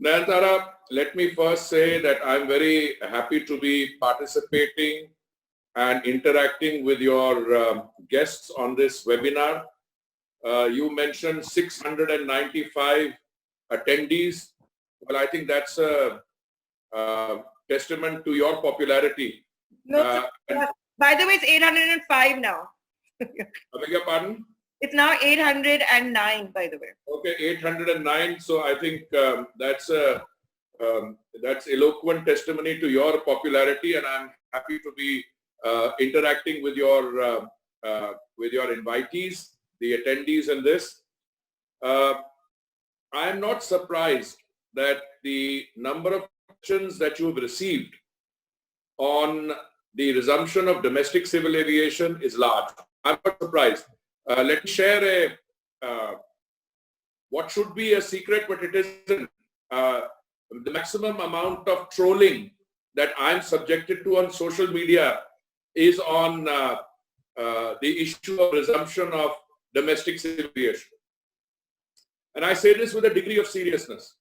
Nayantara, let me first say that I'm very happy to be participating and interacting with your guests on this webinar. You mentioned 695 attendees. Well, I think that's a testament to your popularity. No, by the way, it's 805 now. I beg your pardon? It's now 809, by the way. Okay, 809. So I think that's eloquent testimony to your popularity, and I'm happy to be interacting with your invitees, the attendees in this. I am not surprised that the number of questions that you have received on the resumption of domestic civil aviation is large. I'm not surprised. Let me share what should be a secret, but it isn't. The maximum amount of trolling that I'm subjected to on social media is on the issue of resumption of domestic civil aviation. And I say this with a degree of seriousness.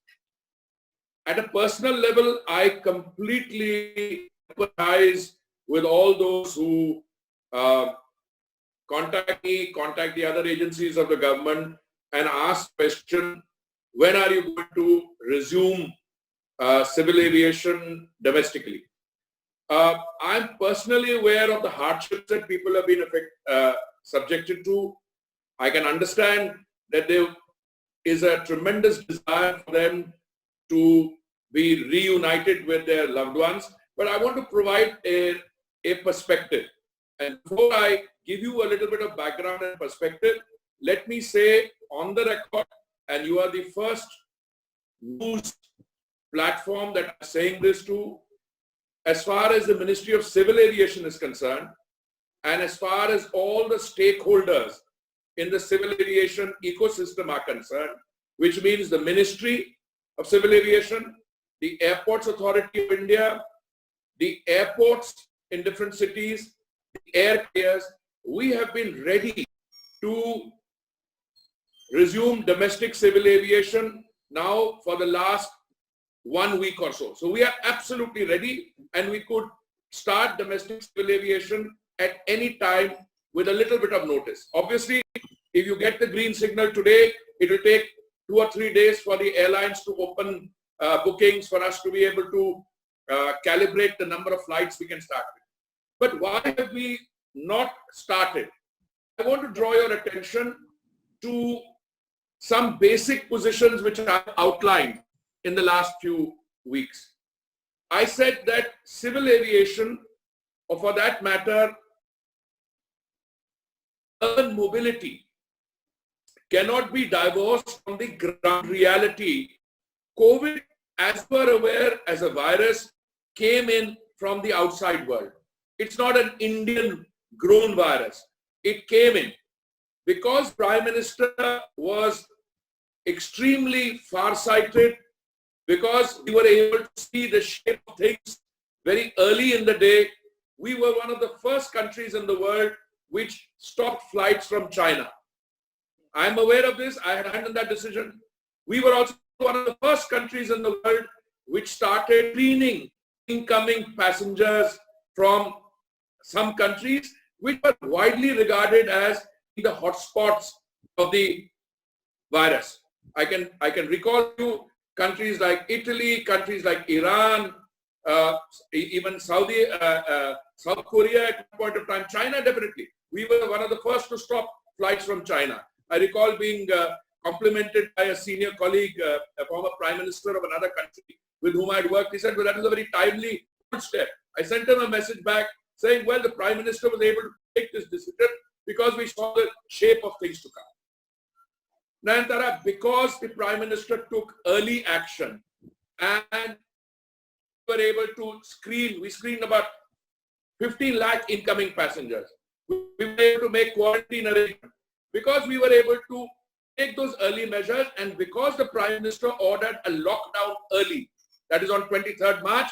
At a personal level, I completely empathize with all those who contact me, contact the other agencies of the government and ask question, when are you going to resume civil aviation domestically? I'm personally aware of the hardships that people have been subjected to. I can understand that there is a tremendous desire for them to be reunited with their loved ones. But I want to provide a perspective. And before I give you a little bit of background and perspective, let me say on the record, and you are the first news platform that I'm saying this to, as far as the Ministry of Civil Aviation is concerned, and as far as all the stakeholders in the civil aviation ecosystem are concerned, which means the Ministry of Civil Aviation, the Airports Authority of India, the airports in different cities, the air carriers, we have been ready to resume domestic civil aviation now for the last 1 week or so. So we are absolutely ready, and we could start domestic civil aviation at any time with a little bit of notice. Obviously, if you get the green signal today, it will take 2 or 3 days for the airlines to open bookings for us to be able to calibrate the number of flights we can start with. But why have we not started? I want to draw your attention to some basic positions which I have outlined in the last few weeks. I said that civil aviation, or for that matter, urban mobility, cannot be divorced from the ground reality. COVID, as we're aware, as a virus, came in from the outside world. It's not an Indian grown virus. It came in because Prime Minister was extremely far-sighted, because we were able to see the shape of things very early in the day. We were one of the first countries in the world which stopped flights from China. I'm aware of this. I had a hand in that decision. We were also one of the first countries in the world which started screening incoming passengers from some countries which were widely regarded as the hotspots of the virus. I can recall you countries like Italy, countries like Iran, even South Korea at one point of time, China definitely. We were one of the first to stop flights from China. I recall being complimented by a senior colleague, a former prime minister of another country with whom I had worked. He said, well, that was a very timely step. I sent him a message back saying, well, the prime minister was able to take this decision because we saw the shape of things to come. Nayantara, because the prime minister took early action and we were able to we screened about 15 lakh incoming passengers. We were able to make quarantine arrangements because we were able to take those early measures, and because the prime minister ordered a lockdown early, that is on 23rd March,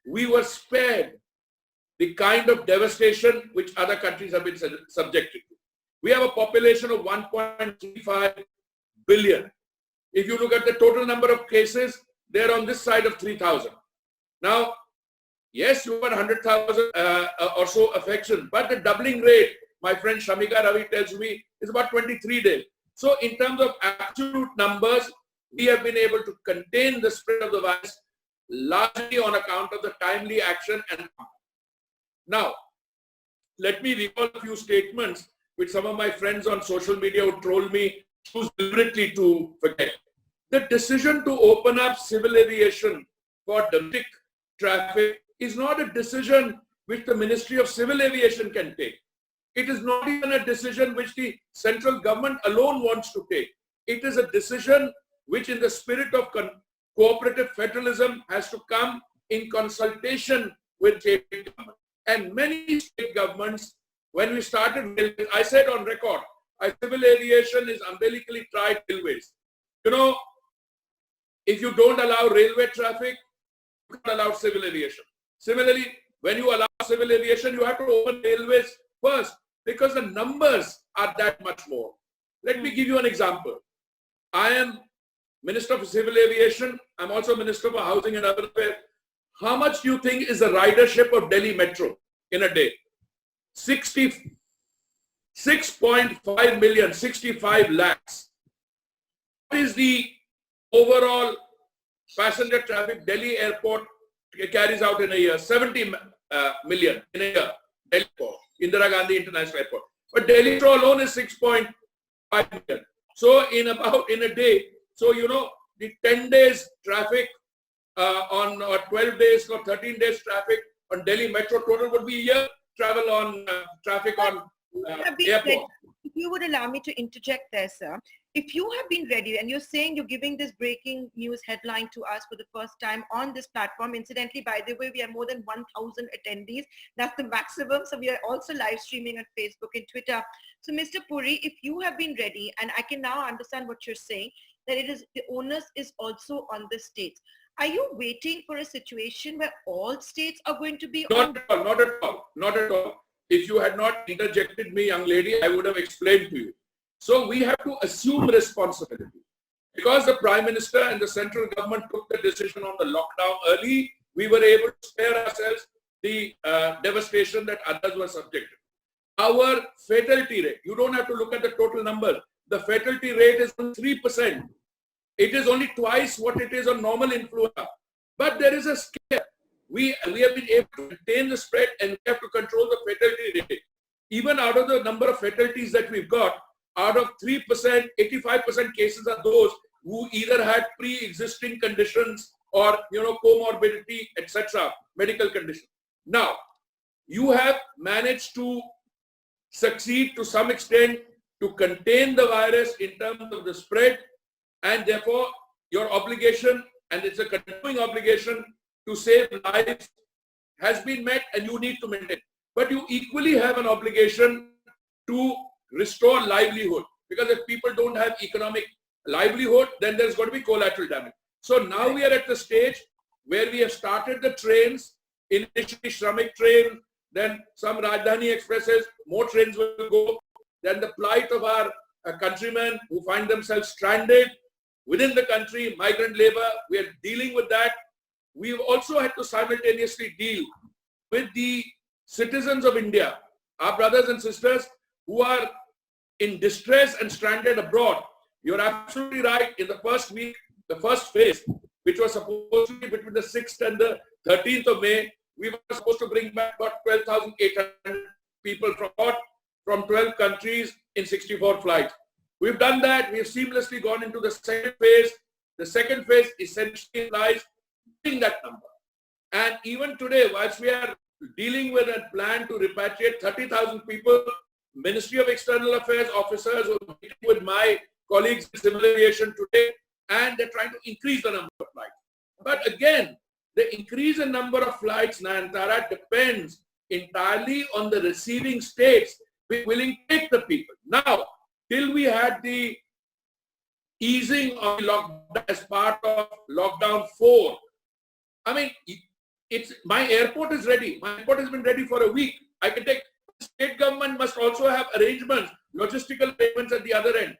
we were spared the kind of devastation which other countries have been subjected to. We have a population of 1.35 billion. If you look at the total number of cases, they're on this side of 3,000. Now, yes, you got 100,000 or so affection, but the doubling rate, my friend Shamika Ravi tells me, is about 23 days. So in terms of absolute numbers, we have been able to contain the spread of the virus largely on account of the timely action. And now, let me recall a few statements which some of my friends on social media who told me choose deliberately to forget. The decision to open up civil aviation for domestic traffic is not a decision which the Ministry of Civil Aviation can take. It is not even a decision which the central government alone wants to take. It is a decision which, in the spirit of cooperative federalism, has to come in consultation with state government. And many state governments, when we started, I said on record, civil aviation is umbilically tried railways. You know, if you don't allow railway traffic, you can't allow civil aviation. Similarly, when you allow civil aviation, you have to open railways first because the numbers are that much more. Let me give you an example. I am Minister for Civil Aviation. I'm also Minister for Housing and Urban Affairs. How much do you think is the ridership of Delhi Metro in a day? 6.5 million, 65 lakhs. What is the overall passenger traffic Delhi Airport carries out in a year? 70 million in a year. Delhi Airport, Indira Gandhi International Airport. But Delhi Metro alone is 6.5 million. So in a day, so you know the 10 days traffic on or 12 days or 13 days traffic on Delhi Metro total would be a year travel on traffic on airport. If you would allow me to interject there, sir. If you have been ready and you're saying you're giving this breaking news headline to us for the first time on this platform, incidentally, by the way, we have more than 1,000 attendees. That's the maximum. So we are also live streaming on Facebook and Twitter. So Mr. Puri, if you have been ready, and I can now understand what you're saying, that it is the onus is also on the states. Are you waiting for a situation where all states are going to be not at all, not at all, not at all. If you had not interjected me, young lady, I would have explained to you. So we have to assume responsibility. Because the Prime Minister and the central government took the decision on the lockdown early, we were able to spare ourselves the devastation that others were subjected. Our fatality rate, you don't have to look at the total number. The fatality rate is 3%. It is only twice what it is on normal influenza. But there is a scare. We have been able to contain the spread and we have to control the fatality rate. Even out of the number of fatalities that we've got, out of 3%, 85% cases are those who either had pre-existing conditions or comorbidity, etc., medical condition. Now, you have managed to succeed to some extent to contain the virus in terms of the spread, and therefore your obligation, and it's a continuing obligation to save lives, has been met and you need to maintain. But you equally have an obligation to restore livelihood, because if people don't have economic livelihood, then there's going to be collateral damage. So now we are at the stage where we have started the trains, initially Shramik train, then some Rajdhani expresses, more trains will go. Then the plight of our countrymen who find themselves stranded within the country, migrant labor, we are dealing with that. We've also had to simultaneously deal with the citizens of India, our brothers and sisters who are in distress and stranded abroad. You're absolutely right. In the first week, the first phase, which was supposed to be between the 6th and the 13th of May, we were supposed to bring back about 12,800 people from 12 countries in 64 flights. We've done that. We've seamlessly gone into the second phase. The second phase essentially lies in that number. And even today, whilst we are dealing with a plan to repatriate 30,000 people, Ministry of External Affairs officers were meeting with my colleagues in Civil Aviation today, and they're trying to increase the number of flights. But again, the increase in number of flights, Nayantara, depends entirely on the receiving states being willing to take the people. Now, till we had the easing of lockdown as part of lockdown 4, I mean, my airport is ready. My airport has been ready for a week. I can take. State government must also have arrangements, logistical arrangements at the other end.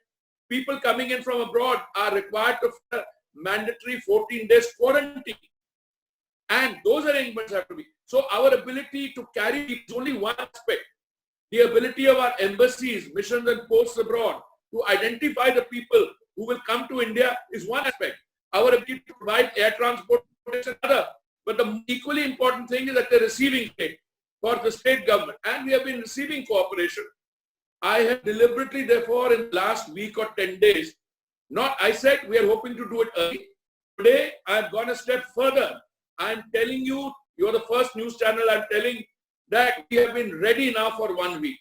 People coming in from abroad are required to mandatory 14 days quarantine. And those arrangements have to be. So our ability to carry is only one aspect. The ability of our embassies, missions and posts abroad to identify the people who will come to India is one aspect. Our ability to provide air transport is another. But the equally important thing is that the receiving state for the state government. And we have been receiving cooperation. I have deliberately, therefore, in the last week or 10 days, I said we are hoping to do it early. Today, I have gone a step further. I am telling you, you're the first news channel I'm telling that we have been ready now for 1 week.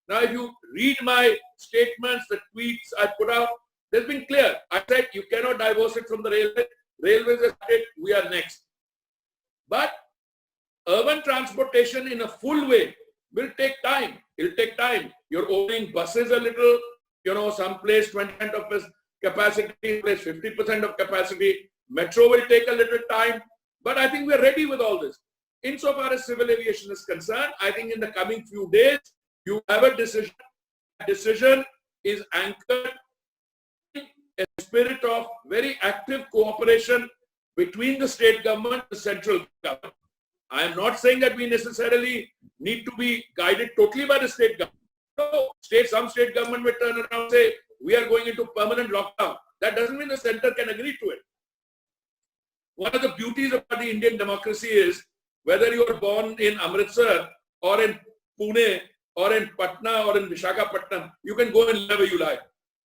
Now, if you read my statements, the tweets I put out, they've been clear. I said you cannot divorce it from the railway. Railways have said we are next. But urban transportation in a full way will take time. It'll take time. You're opening buses a little, some place 20% of capacity, place 50% of capacity. Metro will take a little time. But I think we're ready with all this. Insofar as civil aviation is concerned, I think in the coming few days, you have a decision. That decision is anchored in a spirit of very active cooperation between the state government and the central government. I am not saying that we necessarily need to be guided totally by the state government. No, some state government will turn around and say, we are going into permanent lockdown. That doesn't mean the center can agree to it. One of the beauties about the Indian democracy is whether you are born in Amritsar or in Pune or in Patna or in Visakhapatnam, you can go and live where you like.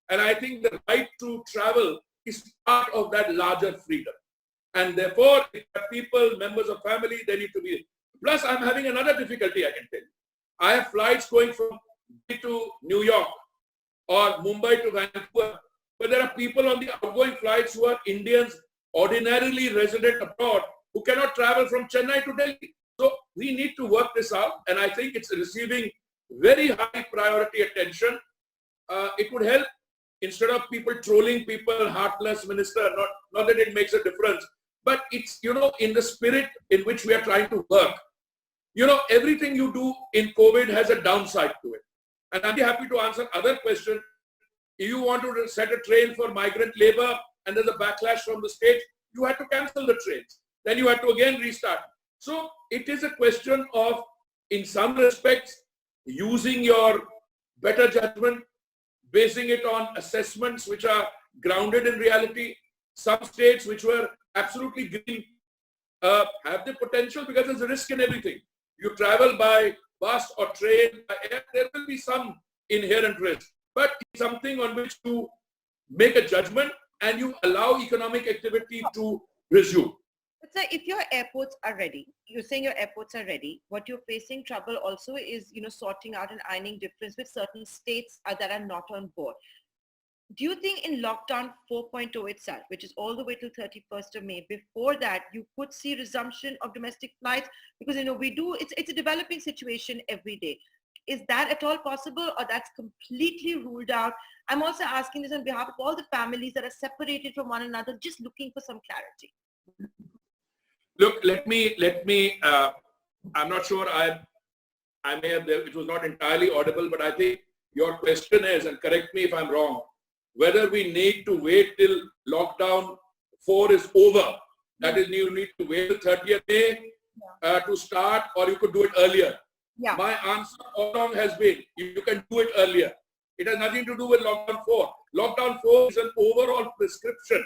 And I think the right to travel is part of that larger freedom. And therefore, if people, members of family, they need to be. Plus, I'm having another difficulty, I can tell you. I have flights going from Delhi to New York or Mumbai to Vancouver. But there are people on the outgoing flights who are Indians, ordinarily resident abroad, who cannot travel from Chennai to Delhi. So we need to work this out. And I think it's receiving very high priority attention. It would help instead of people trolling people, heartless minister, not that it makes a difference. But it's, in the spirit in which we are trying to work. Everything you do in COVID has a downside to it. And I'd be happy to answer other questions. If you want to set a train for migrant labor and there's a backlash from the state, you had to cancel the trains. Then you had to again restart. So it is a question of, in some respects, using your better judgment, basing it on assessments which are grounded in reality. Some states which were absolutely green have the potential because there's a risk in everything. You travel by bus or train, by air, there will be some inherent risk. But it's something on which to make a judgment and you allow economic activity to resume. But sir, if your airports are ready, you're saying your airports are ready, what you're facing trouble also is, sorting out and ironing difference with certain states that are not on board. Do you think in lockdown 4.0 itself, which is all the way till 31st of May, before that, you could see resumption of domestic flights? Because, it's a developing situation every day. Is that at all possible, or that's completely ruled out? I'm also asking this on behalf of all the families that are separated from one another, just looking for some clarity. Look, let me, I'm not sure I may have, it was not entirely audible, but I think your question is, and correct me if I'm wrong, whether we need to wait till lockdown 4 is over. That is, you need to wait till 30th May to start, or you could do it earlier. Yeah. My answer all along has been, you can do it earlier. It has nothing to do with lockdown 4. Lockdown 4 is an overall prescription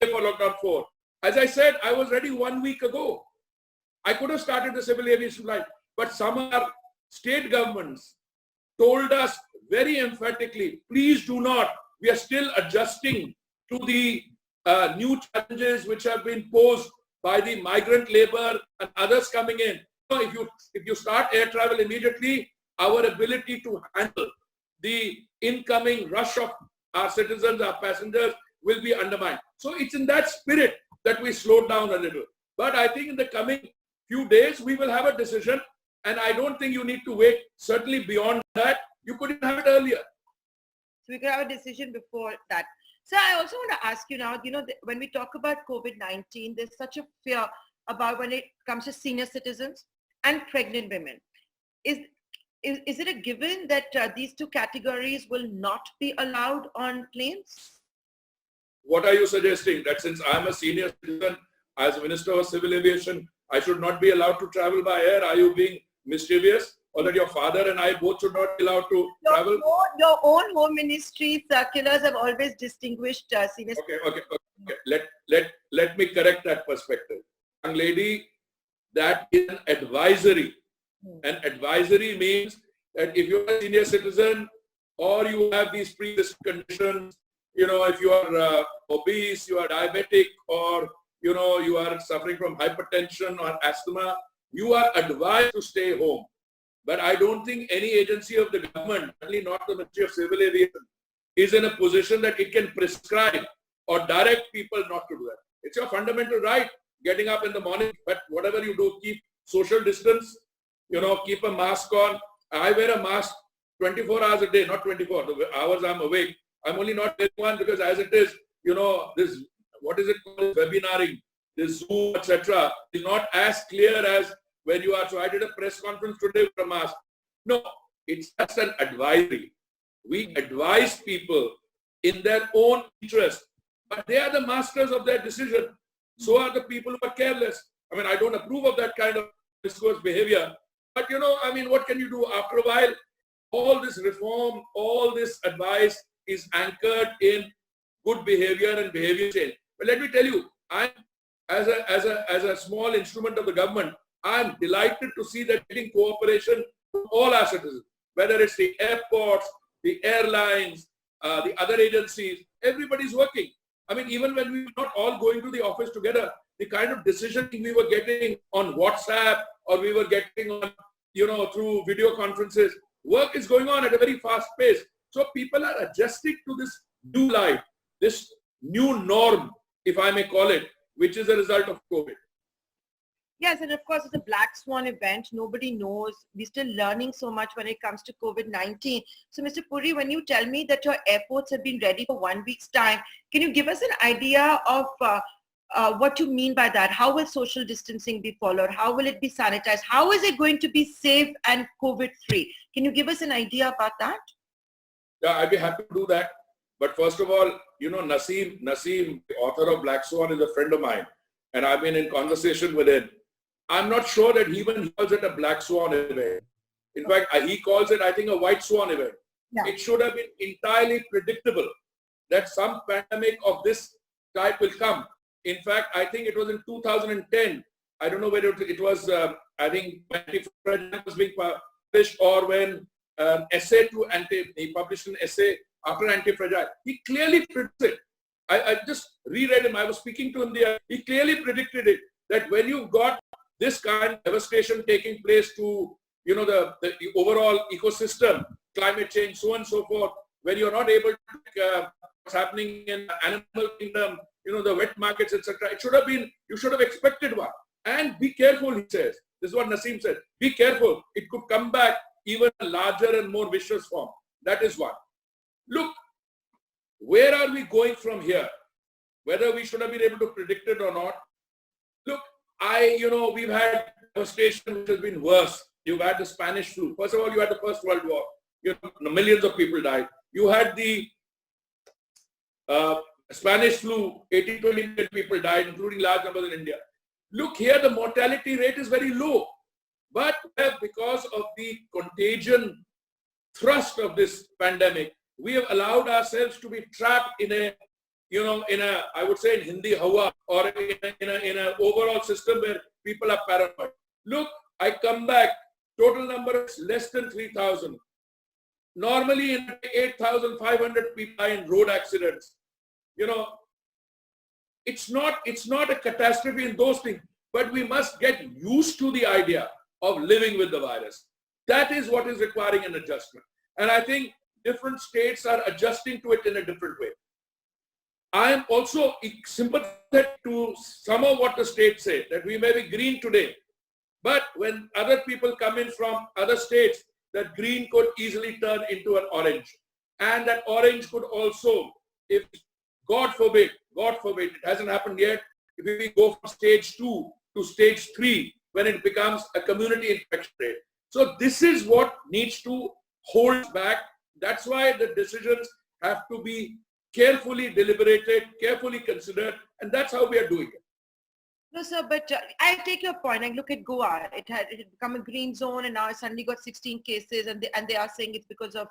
for lockdown 4. As I said, I was ready 1 week ago. I could have started the civil aviation flight, but some of our state governments told us very emphatically, please do not. We are still adjusting to the new challenges which have been posed by the migrant labor and others coming in. So if you start air travel immediately, our ability to handle the incoming rush of our citizens, our passengers will be undermined. So it's in that spirit that we slowed down a little. But I think in the coming few days, we will have a decision. And I don't think you need to wait. Certainly beyond that, you could have it earlier. So we could have a decision before that. So I also want to ask you now, when we talk about COVID-19, there's such a fear about when it comes to senior citizens and pregnant women. Is it a given that these two categories will not be allowed on planes? what are you suggesting? That since I'm a senior citizen, as Minister of Civil Aviation, I should not be allowed to travel by air? Are you being mischievous? Or that your father and I both should not be allowed to travel? Your own Home Ministry circulars have always distinguished senior. Okay. Let me correct that perspective. Young lady, that is an advisory. An advisory means that if you're a senior citizen or you have these pre-existing conditions, if you are obese, you are diabetic, or you are suffering from hypertension or asthma, you are advised to stay home. But I don't think any agency of the government, certainly not the Ministry of Civil Aviation, is in a position that it can prescribe or direct people not to do that. It's your fundamental right, getting up in the morning, but whatever you do, keep social distance, keep a mask on. I wear a mask 24 hours a day, not 24, the hours I'm awake. I'm only not wearing one because as it is, this, what is it called, webinaring, this Zoom, etc., is not as clear as when you are. So I did a press conference today with a mask. No, it's just an advisory. We advise people in their own interest, but they are the masters of their decision. So are the people who are careless. I mean, I don't approve of that kind of discourse behavior. But what can you do? After a while, all this reform, all this advice is anchored in good behavior and behavior change. But let me tell you, as a small instrument of the government, I'm delighted to see that getting cooperation from all our citizens, whether it's the airports, the airlines, the other agencies, everybody's working. I mean, even when we were not all going to the office together, the kind of decision we were getting on WhatsApp or we were getting on, through video conferences, work is going on at a very fast pace. So people are adjusting to this new life, this new norm, if I may call it, which is a result of COVID. Yes, and of course, it's a black swan event. Nobody knows. We're still learning so much when it comes to COVID-19. So, Mr. Puri, when you tell me that your airports have been ready for 1 week's time, can you give us an idea of what you mean by that? How will social distancing be followed? How will it be sanitized? How is it going to be safe and COVID-free? Can you give us an idea about that? Yeah, I'd be happy to do that. But first of all, Naseem, the author of Black Swan, is a friend of mine. And I've been in conversation with him. I'm not sure that he even calls it a Black Swan event. In fact, he calls it, I think, a White Swan event. Yeah. It should have been entirely predictable that some pandemic of this type will come. In fact, I think it was in 2010. I don't know whether it was, I think, when anti-fragile was being published or when he published an essay after anti-fragile. He clearly predicted. I just reread him. I was speaking to him there. He clearly predicted it, that when you've got this kind of devastation taking place to, the overall ecosystem, climate change, so on and so forth, when you're not able to what's happening in the animal kingdom, the wet markets, etc. You should have expected one. And be careful, he says. This is what Naseem said. Be careful. It could come back even a larger and more vicious form. That is one. Look, where are we going from here? Whether we should have been able to predict it or not. Look, we've had devastation which has been worse. You've had the Spanish flu. First of all, you had the First World War. Millions of people died. You had the Spanish flu, 18, 20 million people died, including large numbers in India. Look here, the mortality rate is very low. But because of the contagion thrust of this pandemic, we have allowed ourselves to be trapped in a, I would say in Hindi hawa, or in a overall system where people are paranoid. Look, I come back, total number is less than 3,000. Normally in 8,500 people die in road accidents. It's not a catastrophe in those things, but we must get used to the idea of living with the virus. That is what is requiring an adjustment. And I think different states are adjusting to it in a different way. I am also sympathetic to some of what the states say, that we may be green today, but when other people come in from other states, that green could easily turn into an orange. And that orange could also, if God forbid, it hasn't happened yet, if we go from stage 2 to stage 3, when it becomes a community infection rate. So this is what needs to hold back. That's why the decisions have to be carefully deliberated, carefully considered, and that's how we are doing it. No, sir, but I take your point. And look at Goa. It had become a green zone, and now it suddenly got 16 cases, and they are saying it's because of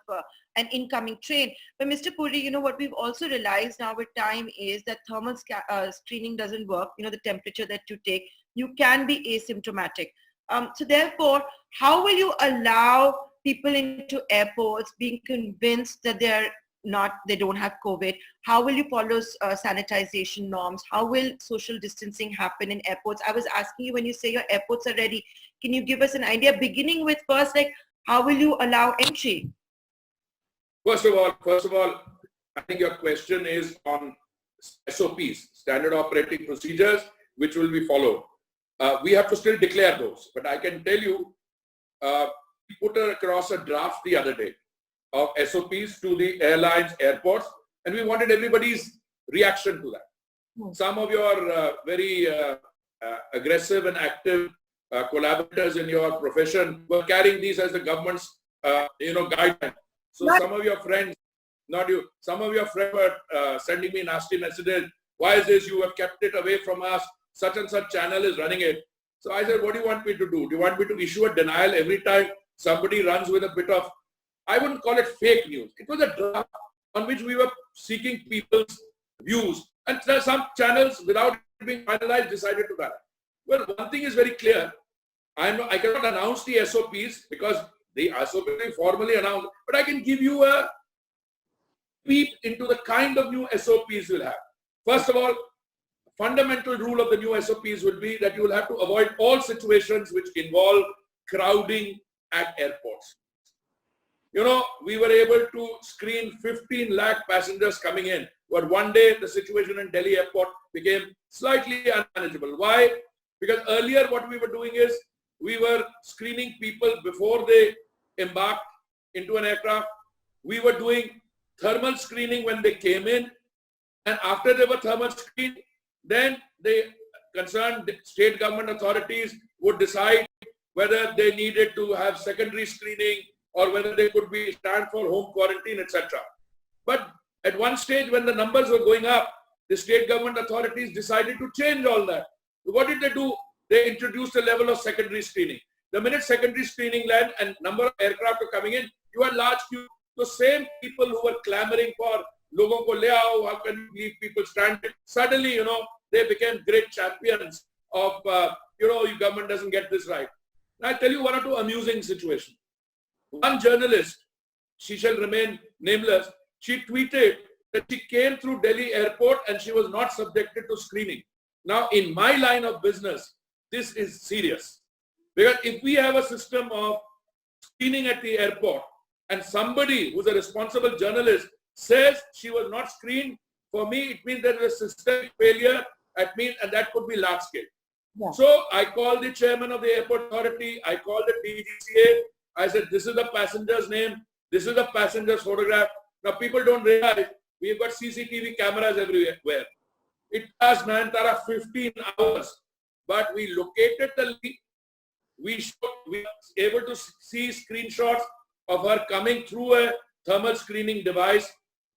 an incoming train. But Mr. Puri, you know what we've also realized now with time is that thermal screening doesn't work. You know, the temperature that you take, you can be asymptomatic. So therefore, how will you allow people into airports being convinced that they don't have COVID? How will you follow sanitization norms? How will social distancing happen in airports? I was asking you, when you say your airports are ready, can you give us an idea, beginning with first, like, how will you allow entry? First of all, I think your question is on SOPs, standard operating procedures, which will be followed. We have to still declare those, but I can tell you, we put across a draft the other day of SOPs to the airlines, airports, and we wanted everybody's reaction to that. Some of your very aggressive and active collaborators in your profession were carrying these as the government's guideline. So some of your friends, not you, some of your friends were sending me nasty messages. Why is this? You have kept it away from us. Such and such channel is running it. So I said, what do you want me to do? Do you want me to issue a denial every time somebody runs with a bit of, I wouldn't call it fake news. It was a draft on which we were seeking people's views. And there are some channels, without it being finalized, decided to run. Well, one thing is very clear. I cannot announce the SOPs because the SOPs are formally announced, but I can give you a peep into the kind of new SOPs we'll have. First of all, fundamental rule of the new SOPs will be that you will have to avoid all situations which involve crowding at airports. You know, we were able to screen 15 lakh passengers coming in, but one day the situation in Delhi airport became slightly unmanageable. Why? Because earlier what we were doing is we were screening people before they embarked into an aircraft. We were doing thermal screening when they came in, and after they were thermal screened, then the concerned state government authorities would decide whether they needed to have secondary screening or whether they could be stand for home quarantine, etc. But at one stage when the numbers were going up, the state government authorities decided to change all that. What did they do? They introduced a level of secondary screening. The minute secondary screening land and number of aircraft are coming in, you had large queue. The same people who were clamoring for logon ko le aao, how can you leave people stranded? Suddenly, they became great champions of, your government doesn't get this right. Now, I tell you one or two amusing situations. One journalist, she shall remain nameless, she tweeted that she came through Delhi airport and she was not subjected to screening. Now, in my line of business, this is serious. Because if we have a system of screening at the airport and somebody who's a responsible journalist says she was not screened, for me, it means there is a systemic failure, and that could be large scale. Yeah. So I called the chairman of the airport authority, I called the DGCA, I said, this is the passenger's name, this is the passenger's photograph. Now people don't realize we've got CCTV cameras everywhere. It took Nayantara 15 hours, but we located the leak. We were able to see screenshots of her coming through a thermal screening device.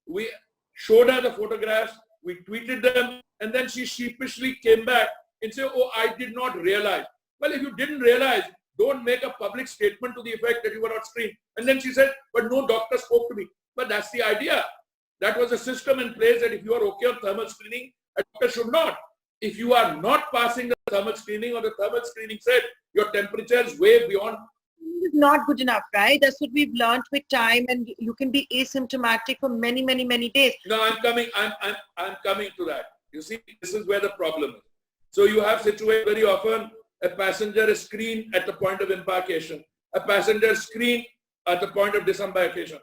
We showed her the photographs, we tweeted them, and then she sheepishly came back and said, oh, I did not realize. Well, if you didn't realize, don't make a public statement to the effect that you were not screened. And then she said, but no doctor spoke to me. But that's the idea. That was a system in place that if you are okay on thermal screening, a doctor should not. If you are not passing the thermal screening or the thermal screening said your temperature is way beyond. It's not good enough, right? That's what we've learned with time, and you can be asymptomatic for many, many, many days. No, I'm coming to that. You see, this is where the problem is. So you have situations very often, a passenger is screened at the point of embarkation. A passenger is screened at the point of disembarkation.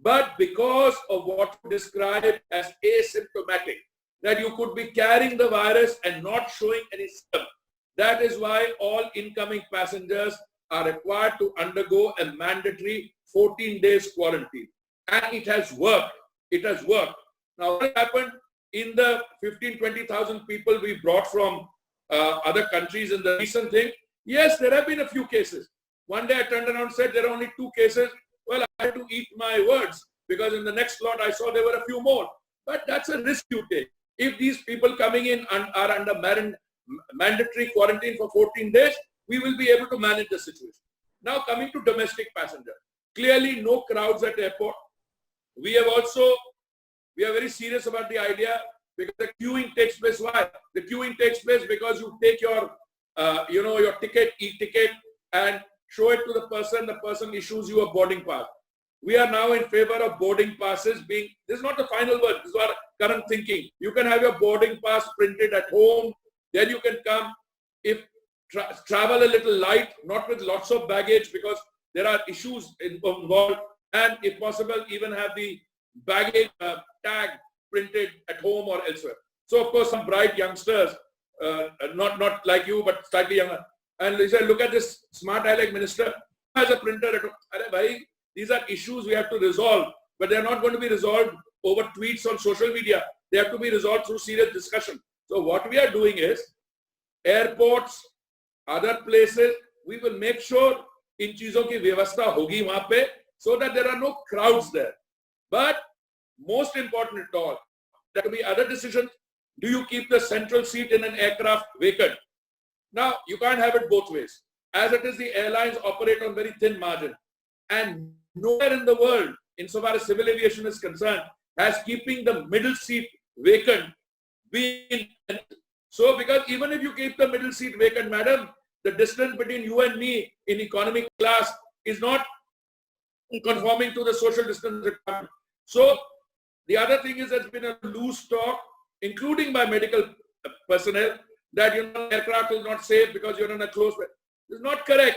But because of what you describe as asymptomatic, that you could be carrying the virus and not showing any symptoms, that is why all incoming passengers are required to undergo a mandatory 14 days quarantine. And it has worked. It has worked. Now, what happened in the 15-20,000 people we brought from other countries in the recent thing? Yes, there have been a few cases. One day I turned around and said there are only 2 cases. Well, I had to eat my words because in the next lot I saw there were a few more. But that's a risk you take. If these people coming in are under mandatory quarantine for 14 days, we will be able to manage the situation. Now coming to domestic passenger, clearly no crowds at airport. We are very serious about the idea because the queuing takes place. Why? The queuing takes place because you take your, your ticket, e-ticket, and show it to the person issues you a boarding pass. We are now in favor of boarding passes being, this is not the final word, this is our current thinking. You can have your boarding pass printed at home, then you can come. If travel a little light, not with lots of baggage because there are issues involved, and if possible, even have the baggage tag printed at home or elsewhere. So of course, some bright youngsters, not like you, but slightly younger, and they said, look at this smart alec minister has a printer at home. These are issues we have to resolve, but they're not going to be resolved over tweets on social media. They have to be resolved through serious discussion. So what we are doing is, airports, other places, we will make sure in cheezon ki vyavastha hogi wahan pe, so that there are no crowds there. But most important at all, there will be other decisions. Do you keep the central seat in an aircraft vacant? Now, you can't have it both ways. As it is, the airlines operate on very thin margin. And nowhere in the world, insofar as civil aviation is concerned, has keeping the middle seat vacant been. So, because even if you keep the middle seat vacant, madam, the distance between you and me in economy class is not conforming to the social distance requirement. So, the other thing is there's been a loose talk, including by medical personnel, that aircraft is not safe because you're in a closed way. This is not correct.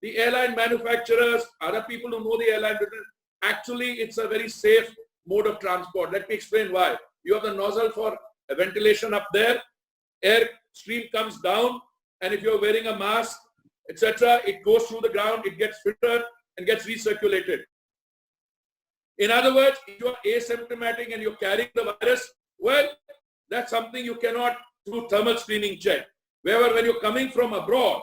The airline manufacturers, other people who know the airline business, actually it's a very safe mode of transport. Let me explain why. You have the nozzle for ventilation up there, air stream comes down, and if you're wearing a mask, etc., it goes through the ground, it gets filtered and gets recirculated. In other words, if you are asymptomatic and you're carrying the virus, well, that's something you cannot through thermal screening check. Wherever when you're coming from abroad,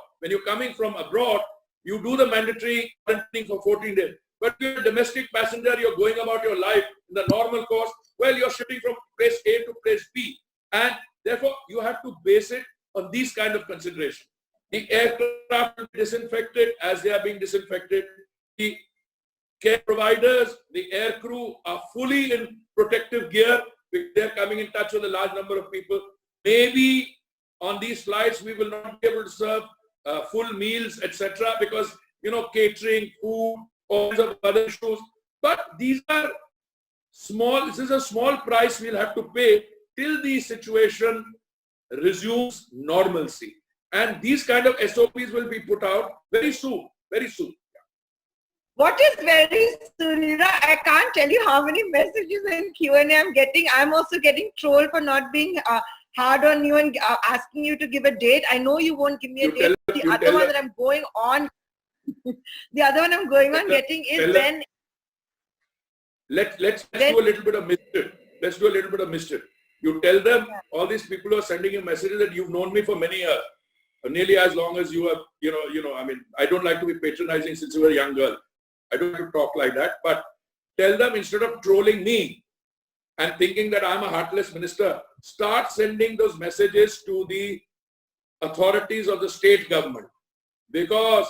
you do the mandatory quarantine for 14 days. But if you're a domestic passenger, you're going about your life in the normal course, well, you're shipping from place A to place B. And therefore, you have to base it on these kind of considerations. The aircraft will be disinfected as they are being disinfected. The care providers, the air crew are fully in protective gear. They're coming in touch with a large number of people. Maybe on these flights, we will not be able to serve full meals, etc., because, catering, food, all kinds of other issues. But these are small, this is a small price we'll have to pay till the situation resumes normalcy. And these kind of SOPs will be put out very soon, very soon. What is very soon? I can't tell you how many messages in Q&A I'm getting. I'm also getting trolled for not being hard on you and asking you to give a date. I know you won't give me a date. The other one that I'm going on, getting is when. Let's do a little bit of mischief. Let's do a little bit of mischief. You tell them, all these people who are sending you messages, that you've known me for many years, nearly as long as you have, I don't like to be patronizing since you were a young girl. I don't like to talk like that, but tell them, instead of trolling me and thinking that I'm a heartless minister, start sending those messages to the authorities of the state government, because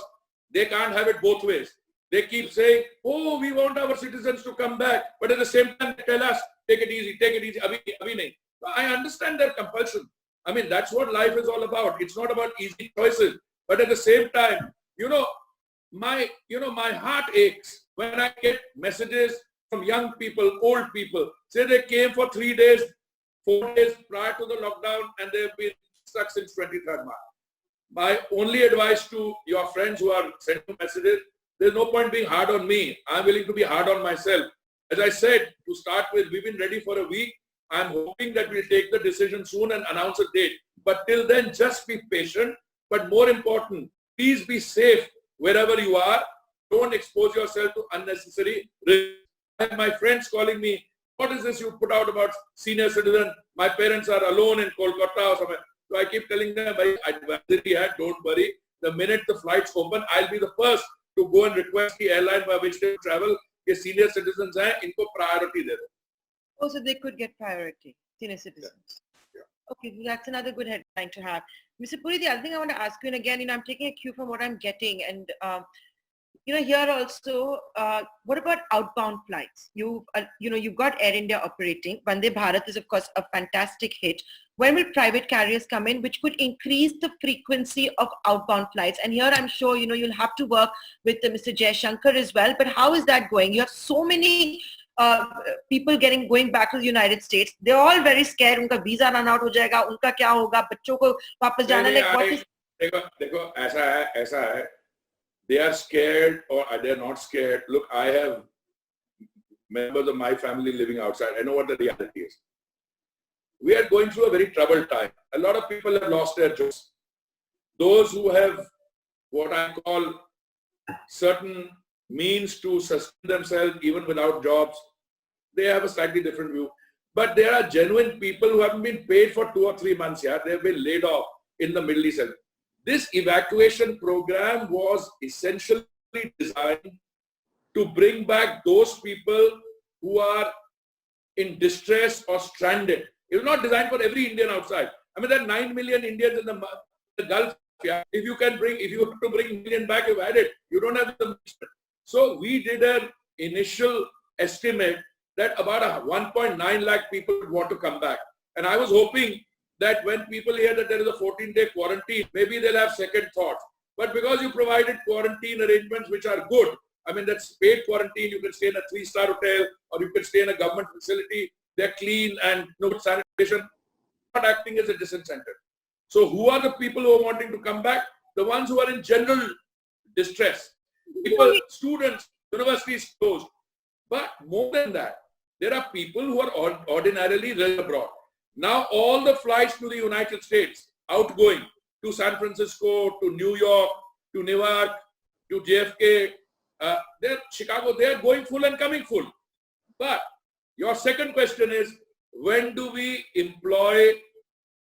they can't have it both ways. They keep saying, oh, we want our citizens to come back, but at the same time, they tell us, take it easy, abhi nahi. I understand their compulsion. I mean, that's what life is all about. It's not about easy choices, but at the same time, my heart aches when I get messages from young people, old people, say they came for 3 days, 4 days prior to the lockdown, and they've been stuck since 23rd March. My only advice to your friends who are sending messages, there's no point being hard on me. I'm willing to be hard on myself. As I said, to start with, we've been ready for a week. I'm hoping that we'll take the decision soon and announce a date. But till then, just be patient. But more important, please be safe wherever you are. Don't expose yourself to unnecessary risk. I have my friends calling me, what is this you put out about senior citizen? My parents are alone in Kolkata or somewhere. So I keep telling them, don't worry. The minute the flights open, I'll be the first to go and request the airline by which they travel. Senior citizens हैं, इनको priority दे दो. Oh, so they could get priority, senior citizens. Yeah. Okay, so that's another good headline to have. Mr. Puri, the other thing I want to ask you, and again, I'm taking a cue from what I'm getting, and here also, what about outbound flights? You've got Air India operating. Vande Bharat is, of course, a fantastic hit. When will private carriers come in, which could increase the frequency of outbound flights? And here, I'm sure, you'll have to work with Mr. Jaishankar as well. But how is that going? You have so many people going back to the United States. They're all very scared. Unka visa run out ho jayega. Unka kya hoga? Bachcho ko वापस जाना. Like what is? देखो ऐसा है. They are scared or they're not scared. Look, I have members of my family living outside. I know what the reality is. We are going through a very troubled time. A lot of people have lost their jobs. Those who have what I call certain means to sustain themselves even without jobs, they have a slightly different view. But there are genuine people who haven't been paid for 2 or 3 months. Yeah, they've been laid off in the Middle East. This evacuation program was essentially designed to bring back those people who are in distress or stranded. It was not designed for every Indian outside. I mean, there are 9 million Indians in the Gulf. Yeah. If you have to bring 1 million back, you've had it. You don't have the. So we did an initial estimate that about 1.9 lakh people would want to come back. And I was hoping that when people hear that there is a 14-day quarantine, maybe they'll have second thoughts. But because you provided quarantine arrangements which are good, I mean, that's paid quarantine, you can stay in a 3-star hotel or you can stay in a government facility, they're clean and no sanitation, not acting as a disincentive. So who are the people who are wanting to come back? The ones who are in general distress. People, students, universities closed. But more than that, there are people who are ordinarily abroad. Now all the flights to the United States, outgoing to San Francisco, to New York, to Newark, to JFK, Chicago, they are going full and coming full. But your second question is, when do we employ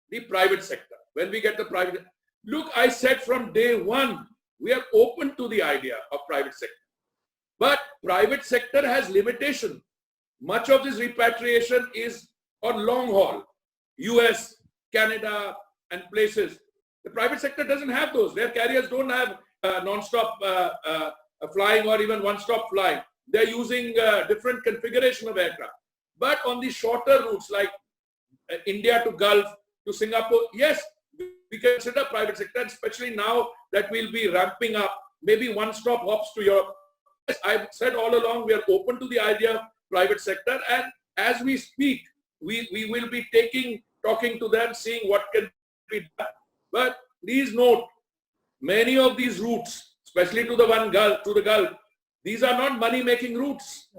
the private sector? When we get the private... Look, I said from day one, we are open to the idea of private sector. But private sector has limitation. Much of this repatriation is on long haul. US, Canada, and places. The private sector doesn't have those. Their carriers don't have non-stop flying or even one-stop flying. They're using different configuration of aircraft. But on the shorter routes like India to Gulf, to Singapore, yes, we consider private sector, especially now that we'll be ramping up, maybe one-stop hops to Europe. Yes, I've said all along, we are open to the idea of private sector. And as we speak, we will be talking to them, seeing what can be done. But please note, many of these routes, especially to the Gulf, these are not money-making routes.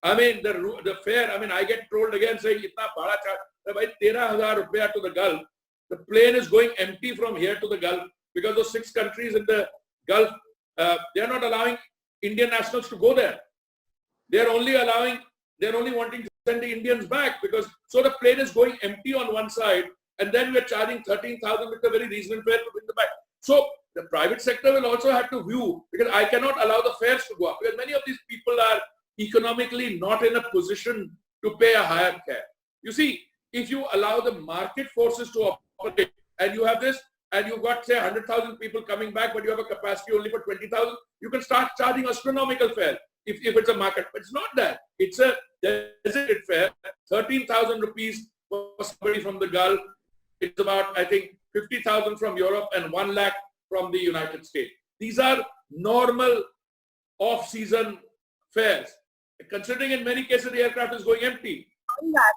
I mean, the fare, I mean, I get told again, saying, itna bada charge, bhai, 13,000 rupees to the Gulf. The plane is going empty from here to the Gulf because those 6 countries in the Gulf, they are not allowing Indian nationals to go there. They're only wanting to send the Indians back because, so the plane is going empty on one side and then we're charging 13,000 with a very reasonable fare to bring them back. So the private sector will also have to view, because I cannot allow the fares to go up because many of these people are economically not in a position to pay a higher fare. You see, if you allow the market forces to operate and you have this and you've got say 100,000 people coming back but you have a capacity only for 20,000, you can start charging astronomical fare if it's a market. But it's not that. It's a designated fare, 13,000 rupees for somebody from the Gulf. It's about, I think, 50,000 from Europe and 1 lakh from the United States. These are normal off-season fares. Considering in many cases the aircraft is going empty.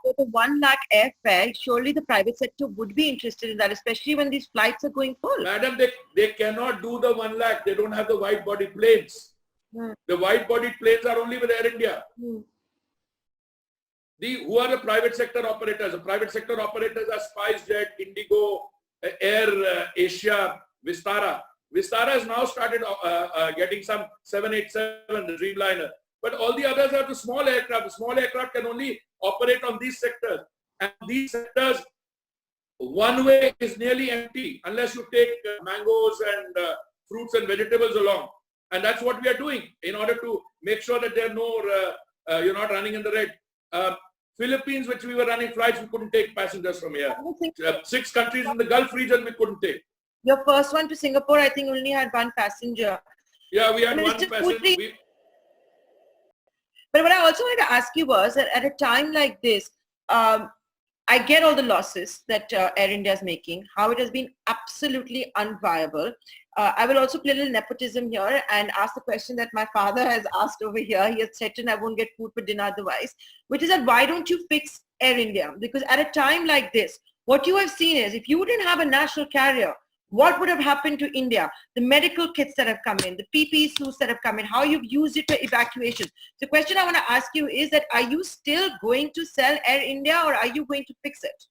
With a 1 lakh airfare, surely the private sector would be interested in that, especially when these flights are going full. Madam, they cannot do the 1 lakh. They don't have the wide body planes. The wide body planes are only with Air India. Who are the private sector operators? The private sector operators are SpiceJet, Indigo, Air Asia, Vistara. Vistara has now started getting some 787, the Dreamliner. But all the others are the small aircraft. The small aircraft can only operate on these sectors. And these sectors, one way is nearly empty unless you take mangoes and fruits and vegetables along. And that's what we are doing in order to make sure that there are no, you're not running in the red. Philippines, which we were running flights, we couldn't take passengers from here. 6 countries in the Gulf region, we couldn't take. Your first one to Singapore, I think, only had 1 passenger. Yeah, we had Mr. 1 passenger. But what I also wanted to ask you was that at a time like this, I get all the losses that Air India is making, how it has been absolutely unviable. I will also play a little nepotism here and ask the question that my father has asked over here. He has threatened I won't get food for dinner otherwise, which is that why don't you fix Air India? Because at a time like this, what you have seen is if you didn't have a national carrier, what would have happened to India? The medical kits that have come in, the PPE suits that have come in, how you've used it for evacuation. The question I want to ask you is that are you still going to sell Air India or are you going to fix it?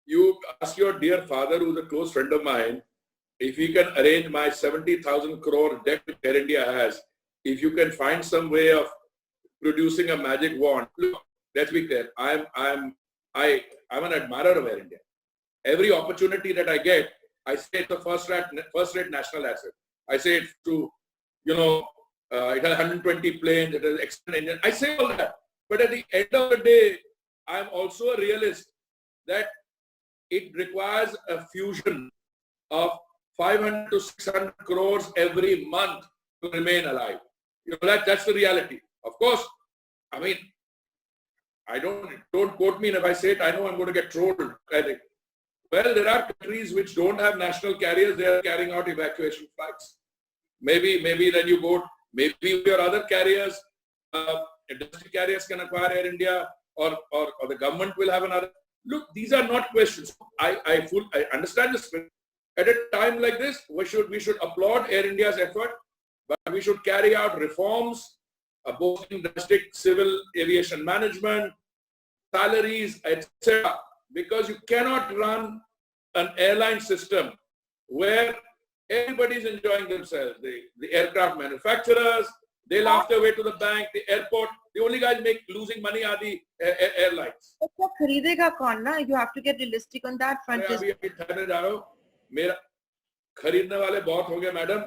You ask your dear father, who's a close friend of mine, if he can arrange my 70,000 crore debt which Air India has, if you can find some way of producing a magic wand. Look, let's be clear. I'm an admirer of Air India. Every opportunity that I get, I say it's a first-rate national asset. I say it's to, it has 120 planes, it has excellent engine. I say all that. But at the end of the day, I'm also a realist that it requires a fusion of 500 to 600 crores every month to remain alive. That's the reality. Of course, I mean, don't quote me, and if I say it, I know I'm going to get trolled. I think. Well, there are countries which don't have national carriers. They are carrying out evacuation flights. Maybe then you go. Maybe your other carriers, industry carriers can acquire Air India, or the government will have another. Look, these are not questions. I understand the spirit. At a time like this, we should applaud Air India's effort, but we should carry out reforms, both in domestic civil aviation management, salaries, etc. Because you cannot run an airline system where everybody's enjoying themselves. The aircraft manufacturers, they laugh their way to the bank, the airport. The only guys losing money are the airlines. You have to get realistic on that front. मेरा खरीदने वाले बहुत हो गए madam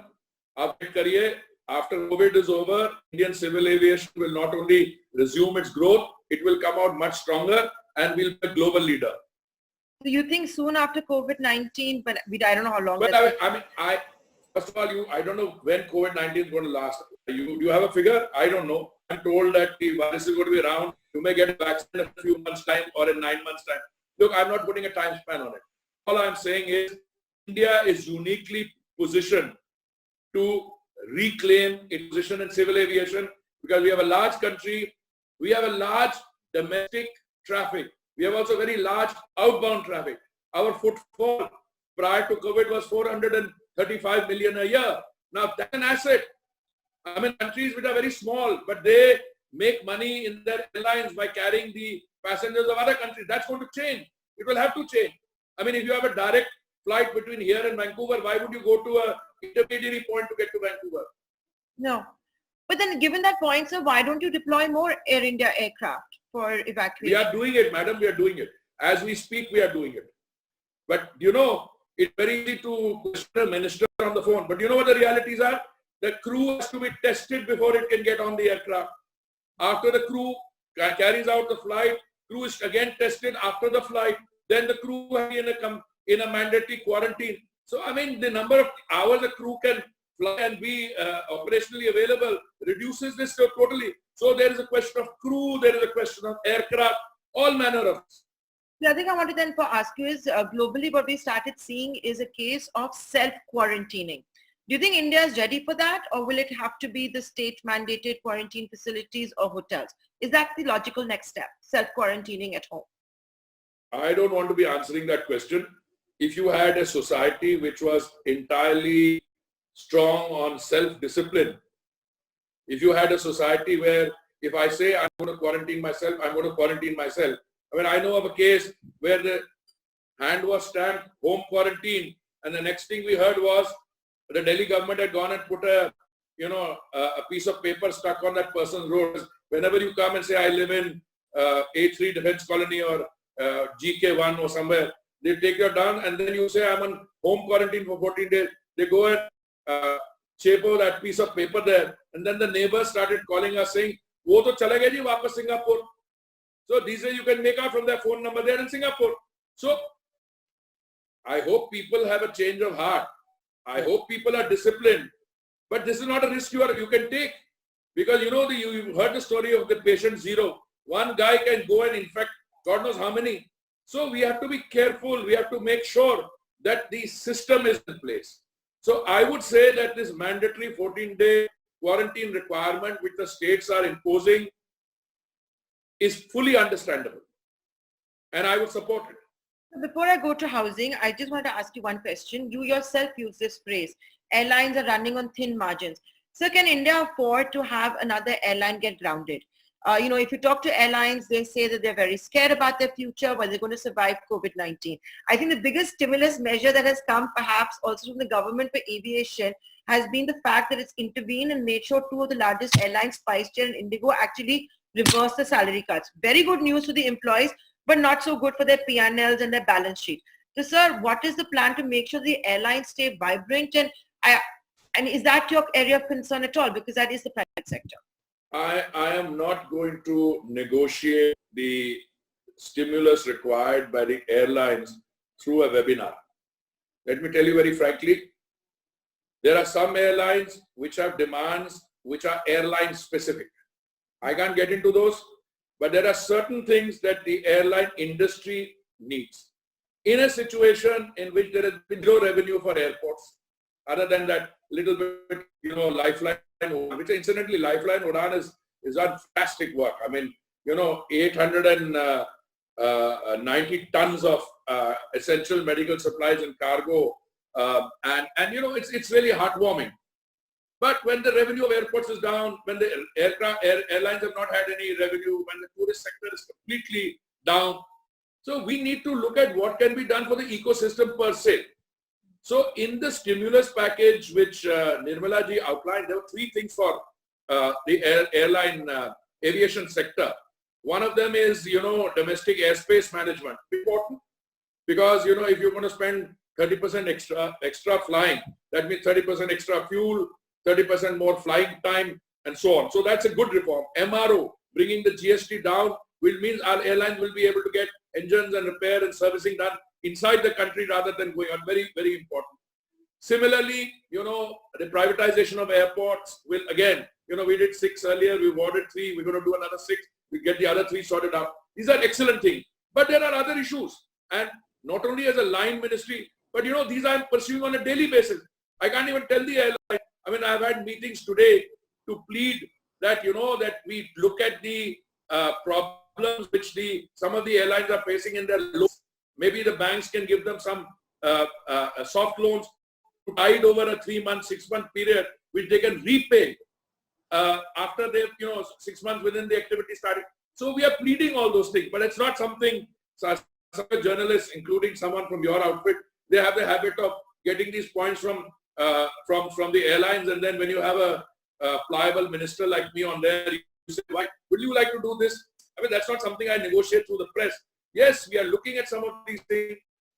आप wait करिए after COVID is over Indian civil aviation will not only resume its growth, it will come out much stronger and will be a global leader. So you think soon after COVID-19, but I don't know how long. Well, first of all, I don't know when COVID-19 is going to last. Do you have a figure? I don't know. I'm told that the virus is going to be around. You may get a vaccine in a few months' time or in 9 months' time. Look, I'm not putting a time span on it. All I'm saying is India is uniquely positioned to reclaim its position in civil aviation because we have a large country, we have a large domestic traffic, we have also very large outbound traffic. Our footfall prior to COVID was 435 million a year. Now that's an asset. I mean, countries which are very small, but they make money in their airlines by carrying the passengers of other countries. That's going to change. It will have to change. I mean, if you have a direct flight between here and Vancouver, why would you go to a intermediary point to get to Vancouver? No. But then given that point, sir, why don't you deploy more Air India aircraft for evacuation? We are doing it, madam. We are doing it. As we speak, we are doing it. But it's very easy to question a minister on the phone. But you know what the realities are? The crew has to be tested before it can get on the aircraft. After the crew carries out the flight, crew is again tested after the flight. Then the crew will be in a mandatory quarantine. So, I mean, the number of hours a crew can fly and be operationally available reduces this totally. So, there is a question of crew, there is a question of aircraft, all manner of things. The other thing I wanted then to ask you is globally what we started seeing is a case of self-quarantining. Do you think India is ready for that, or will it have to be the state-mandated quarantine facilities or hotels? Is that the logical next step, self-quarantining at home? I don't want to be answering that question. If you had a society which was entirely strong on self-discipline, if you had a society where if I say I'm going to quarantine myself, I'm going to quarantine myself. I mean, I know of a case where the hand was stamped home quarantine, and the next thing we heard was the Delhi government had gone and put a piece of paper stuck on that person's road. Whenever you come and say I live in A3 Defense Colony or GK1 or somewhere, they take you down, and then you say I'm on home quarantine for 14 days. They go and chapo that piece of paper there, and then the neighbors started calling us saying, "वो तो चले गए जी वापस Singapore." So these days you can make out from their phone number there in Singapore. So I hope people have a change of heart. I hope people are disciplined. But this is not a risk you can take. Because you heard the story of the patient zero. One guy can go and infect God knows how many. So we have to be careful. We have to make sure that the system is in place. So I would say that this mandatory 14-day quarantine requirement which the states are imposing is fully understandable. And I would support it. Before I go to housing, I just want to ask you one question. You yourself use this phrase, airlines are running on thin margins. So can India afford to have another airline get grounded? If you talk to airlines, they say that they're very scared about their future, but they're going to survive COVID-19. I think the biggest stimulus measure that has come perhaps also from the government for aviation has been the fact that it's intervened and made sure two of the largest airlines, SpiceJet and Indigo, actually reversed the salary cuts. Very good news for the employees, but not so good for their P&Ls and their balance sheet. So, sir, what is the plan to make sure the airlines stay vibrant? And is that your area of concern at all? Because that is the private sector. I am not going to negotiate the stimulus required by the airlines through a webinar. Let me tell you very frankly, there are some airlines which have demands which are airline specific. I can't get into those, but there are certain things that the airline industry needs. In a situation in which there has been no revenue for airports, other than that little bit, Lifeline, which incidentally Lifeline Udan is done fantastic work. I mean, 890 tons of essential medical supplies and cargo, and it's really heartwarming. But when the revenue of airports is down, when the airlines have not had any revenue, when the tourist sector is completely down, so we need to look at what can be done for the ecosystem per se. So in the stimulus package which Nirmala ji outlined, there were three things for the airline aviation sector. One of them is, domestic airspace management. Important because, if you're going to spend 30% extra flying, that means 30% extra fuel, 30% more flying time, and so on. So that's a good reform. MRO, bringing the GST down, will mean our airlines will be able to get engines and repair and servicing done inside the country rather than going on. Very, very important. Similarly, the privatization of airports will again, we did 6 earlier, we awarded 3, we're going to do another 6, we get the other 3 sorted out. These are excellent things. But there are other issues. And not only as a line ministry, but these I'm pursuing on a daily basis. I can't even tell the airline. I mean, I've had meetings today to plead that, that we look at the problems which some of the airlines are facing in their loans. Maybe the banks can give them some soft loans to tide over a 3-month, 6-month period, which they can repay after they've, 6 months within the activity started. So we are pleading all those things, but it's not something, some journalists, including someone from your outfit, they have the habit of getting these points from the airlines, and then when you have a pliable minister like me on there, you say, why would you like to do this? I mean, that's not something I negotiate through the press. Yes, we are looking at some of these things.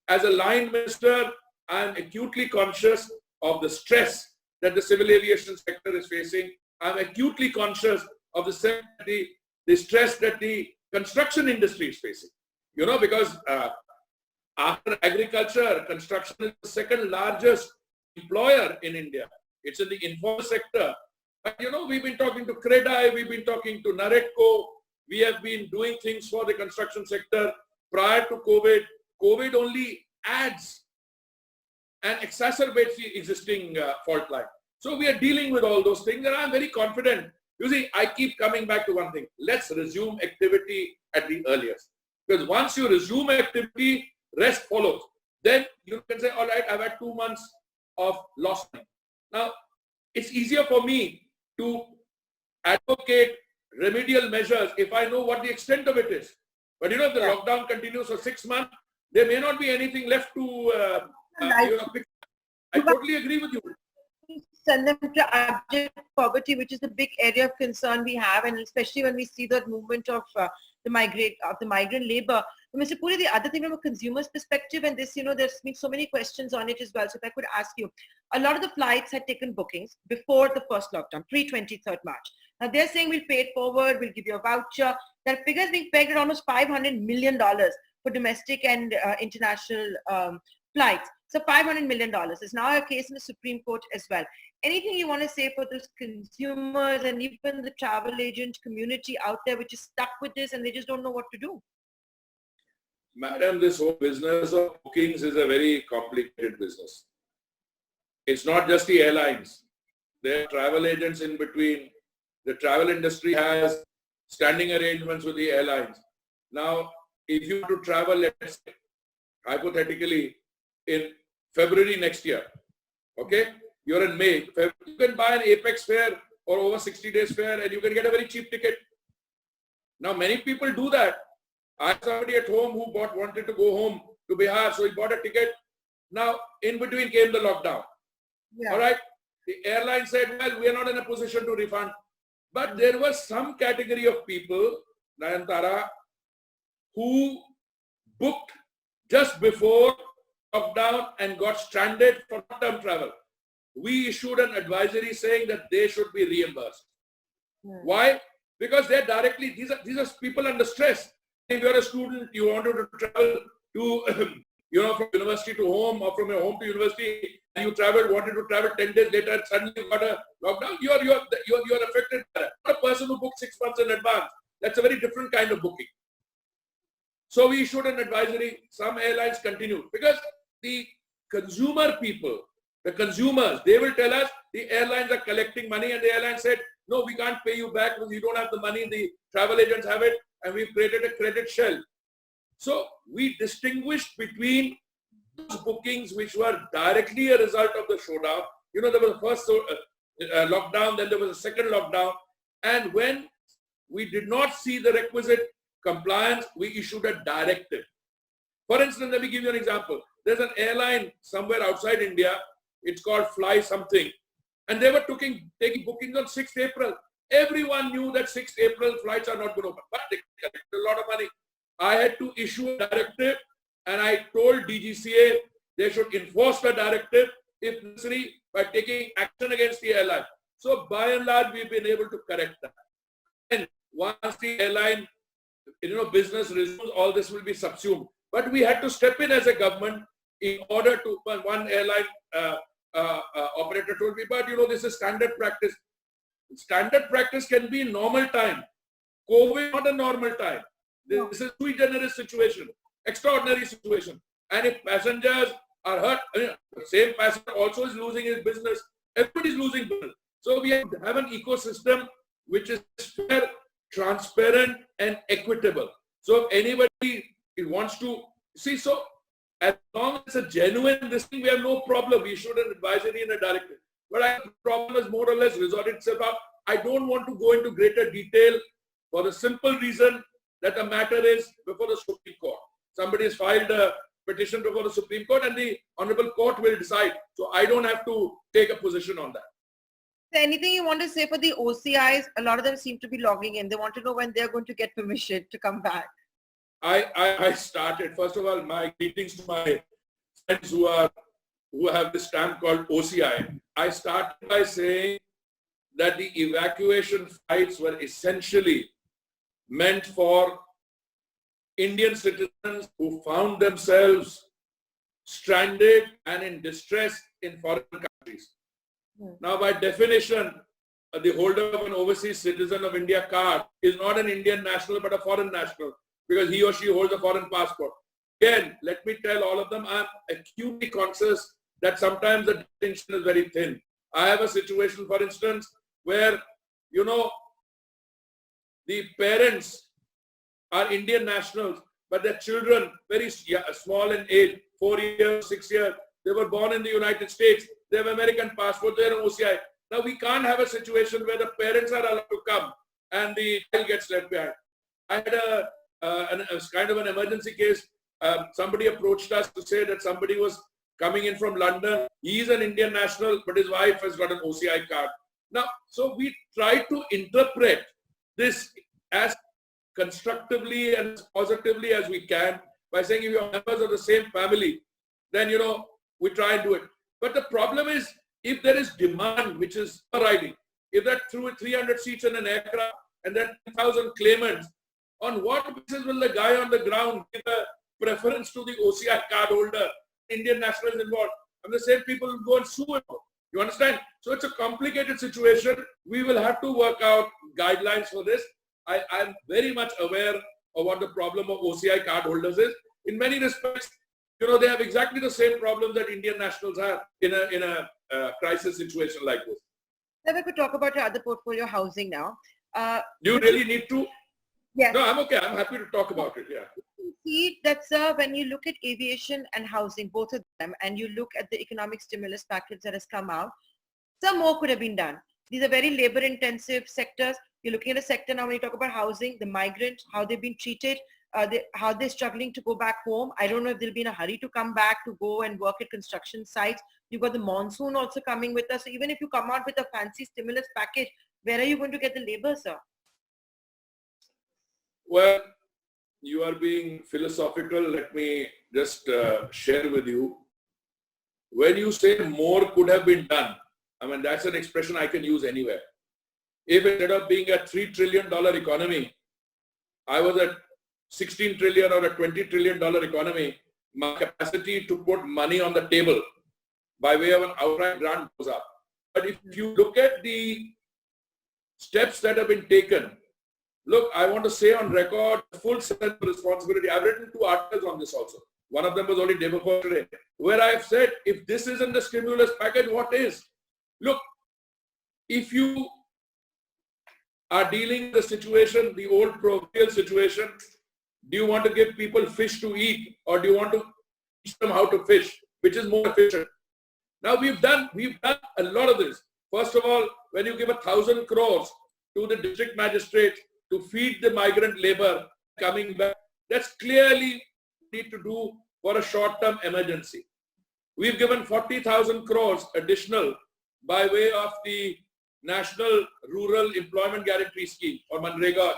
As a line minister, I am acutely conscious of the stress that the civil aviation sector is facing. I am acutely conscious of the stress that the construction industry is facing. Because after agriculture, construction is the second largest employer in India. It's in the informal sector. But, we've been talking to CREDAI, we've been talking to Naretco, we have been doing things for the construction sector prior to COVID. COVID only adds and exacerbates the existing fault line. So we are dealing with all those things, and I'm very confident. You see, I keep coming back to one thing. Let's resume activity at the earliest. Because once you resume activity, rest follows. Then you can say, all right, I've had 2 months of lost time. Now, it's easier for me to advocate remedial measures if I know what the extent of it is. But if the lockdown continues for 6 months, there may not be anything left to pick. I totally agree with you. Send them to abject poverty, which is the big area of concern we have, and especially when we see the movement of the migrant labor. But Mr. Puri, the other thing from a consumer's perspective, and this, there's been so many questions on it as well. So if I could ask you, a lot of the flights had taken bookings before the first lockdown, pre-23rd March. Now they're saying we'll pay it forward, we'll give you a voucher. That figure is being pegged at almost $500 million for domestic and international flights. So $500 million is now a case in the Supreme Court as well. Anything you want to say for those consumers and even the travel agent community out there which is stuck with this and they just don't know what to do? Madam, this whole business of bookings is a very complicated business. It's not just the airlines. There are travel agents in between. The travel industry has standing arrangements with the airlines. Now, if you want to travel, let's say, hypothetically, in February next year, okay? You're in May. You can buy an Apex fare or over 60 days fare and you can get a very cheap ticket. Now, many people do that. I have somebody at home who wanted to go home to Bihar, so he bought a ticket. Now, in between came the lockdown. Yeah. All right? The airline said, well, we are not in a position to refund. But there was some category of people, Nayantara, who booked just before lockdown and got stranded for long-term travel. We issued an advisory saying that they should be reimbursed. Why? Because they're directly, these are people under stress. If you're a student, you wanted to travel to, from university to home or from your home to university, and you wanted to travel 10 days later and suddenly you got a lockdown, you're affected by that. Not a person who booked 6 months in advance. That's a very different kind of booking. So we issued an advisory. Some airlines continued because the consumer people, the consumers, they will tell us the airlines are collecting money, and the airline said, no, we can't pay you back because you don't have the money. The travel agents have it, and we've created a credit shell. So we distinguished between those bookings which were directly a result of the showdown. There was the first lockdown, then there was a second lockdown. And when we did not see the requisite compliance, we issued a directive. For instance, let me give you an example. There's an airline somewhere outside India. It's called Fly Something. And they were taking bookings on 6th April. Everyone knew that 6th April flights are not going to open. But they collected a lot of money. I had to issue a directive, and I told DGCA they should enforce the directive if necessary by taking action against the airline. So by and large, we've been able to correct that. And once the airline, business resumes, all this will be subsumed. But we had to step in as a government in order to, one airline operator told me, but this is standard practice. Standard practice can be normal time. COVID not a normal time. This is sui generis situation, extraordinary situation. And if passengers are hurt, the same passenger also is losing his business. Everybody is losing business. So we have an ecosystem which is fair, transparent, and equitable. So if anybody wants to see, so as long as it's a genuine this thing, we have no problem. We issued an advisory and a directive. But the problem is more or less resorted itself out. I don't want to go into greater detail for the simple reason that the matter is before the Supreme Court. Somebody has filed a petition before the Supreme Court and the Honorable Court will decide. So I don't have to take a position on that. Anything you want to say for the OCIs? A lot of them seem to be logging in. They want to know when they're going to get permission to come back. I started, first of all, my greetings to my friends who have this stamp called OCI. I started by saying that the evacuation flights were essentially meant for Indian citizens who found themselves stranded and in distress in foreign countries. Now, by definition, the holder of an overseas citizen of India card is not an Indian national but a foreign national because he or she holds a foreign passport. Again, let me tell all of them, I'm acutely conscious that sometimes the distinction is very thin. I have a situation, for instance, where, the parents are Indian nationals, but their children, very small in age, 4 years, 6 years, they were born in the United States, they have American passport, they're an OCI. Now, we can't have a situation where the parents are allowed to come and the child gets left behind. I had a kind of an emergency case. Somebody approached us to say that somebody was coming in from London. He's an Indian national, but his wife has got an OCI card. Now, so we try to interpret this as constructively and as positively as we can by saying if you're members of the same family, then, we try and do it. But the problem is, if there is demand, which is overriding, if that through 300 seats in an aircraft and then 10,000 claimants, on what basis will the guy on the ground give a preference to the OCI card holder, Indian nationals involved? And the same people will go and sue him. You understand? So it's a complicated situation. We will have to work out guidelines for this. I'm very much aware of what the problem of OCI card holders is. In many respects, they have exactly the same problems that Indian nationals have in a crisis situation like this. Now we could talk about your other portfolio, housing now. Do you really need to? Yes. No, I'm okay. I'm happy to talk about it. Yeah. You see that, sir, when you look at aviation and housing, both of them, and you look at the economic stimulus package that has come out, some more could have been done. These are very labor-intensive sectors. You're looking at a sector now when you talk about housing, the migrants, how they've been treated, how they're struggling to go back home. I don't know if they'll be in a hurry to come back to go and work at construction sites. You've got the monsoon also coming with us. So even if you come out with a fancy stimulus package, where are you going to get the labor, sir? Well, you are being philosophical. Let me just share with you. When you say more could have been done, I mean, that's an expression I can use anywhere. If instead of being a $3 trillion economy, I was at 16 trillion or a $20 trillion economy, my capacity to put money on the table by way of an outright grant goes up. But if you look at the steps that have been taken, look, I want to say on record, full sense of responsibility. I've written 2 articles on this also. One of them was only day before today, where I've said, if this isn't the stimulus package, what is? Look, if you are dealing with the situation, the old proverbial situation, do you want to give people fish to eat or do you want to teach them how to fish, which is more efficient? Now we've done a lot of this. First of all, when you give 1,000 crores to the district magistrate to feed the migrant labor coming back, that's clearly need to do for a short-term emergency. We've given 40,000 crores additional by way of the National Rural Employment Guarantee Scheme or Manrega.